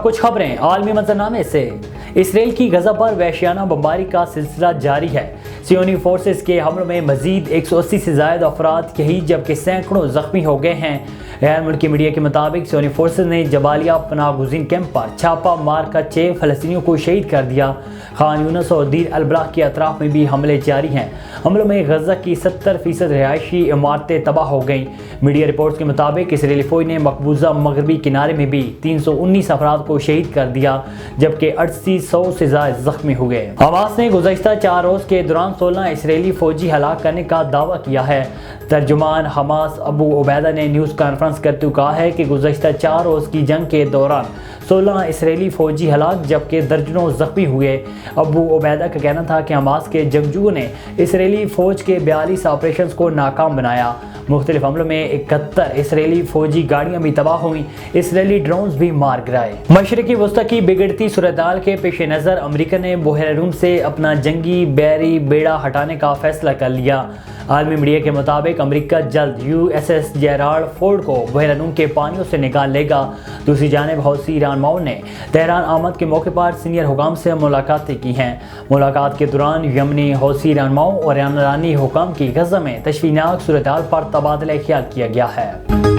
कुछ खबरें आलमी मंजरनामे से। इसराइल की गजा पर वहशियाना बमबारी का सिलसिला जारी है। सियोनी फोर्सेस के हमलों में मजीद 180 से ज्यादा अफराद शहीद जबकि सैकड़ों जख्मी हो गए हैं। गैर मुल्की मीडिया के मुताबिक सियोनी फोर्सेस ने जबालिया पनाहगुज़ीन कैंप पर छापा मार कर 6 फलस्तीनियों को शहीद कर दिया। खान यूनस और दीर अलबलाह के अतराफ में भी हमले जारी हैं। हमलों में गजा की 70% रिहायशी इमारतें तबाह हो गईं। मीडिया रिपोर्ट्स के मुताबिक इसराइली फौज ने मकबूजा मगरबी किनारे में भी 319 अफराद को शहीद कर दिया जबकि 8800 से ज्यादा जख्मी हुए। हमास ने गुज़श्ता 4 रोज़ के दौरान 16 इसराइली फौजी हलाक करने का दावा किया है। तर्जुमान हमास अबू उबैदा ने न्यूज़ कॉन्फ्रेंस करते हुए कहा है कि गुज़श्ता 4 रोज़ की जंग के दौरान 16 इसराइली फौजी हलाक जबकि दर्जनों जख्मी हुए। अबू उबैदा का कहना था कि हमास के जंगजुओं ने इसराइली फौज के 42 ऑपरेशन को नाकाम बनाया। मुख्तलिफ हमलों में 71 इसराइली फौजी गाड़ियां भी तबाह हुई। इसराइली ड्रोन्स भी मार गिराए। मशरिकी वस्ता की बिगड़ती सूरत-ए-हाल के पेश नज़र अमरीका ने बहर रूम से अपना जंगी बहरी बेड़ा हटाने का फैसला कर लिया। आलमी मीडिया के मुताबिक अमरीका जल्द USS जेराल्ड फोर्ड को बहर रूम के पानियों से निकाल लेगा। दूसरी जानिब हौसी ईरान माउन ने तेहरान आमद के मौके पर सीनियर हुकाम से मुलाकातें की हैं। मुलाकात के दौरान यमनी हौसी ईरान माउन और ईरानी हुकाम की गजा में तशवीनाक सूरत-ए-हाल पर तबादला ख्याल किया गया है।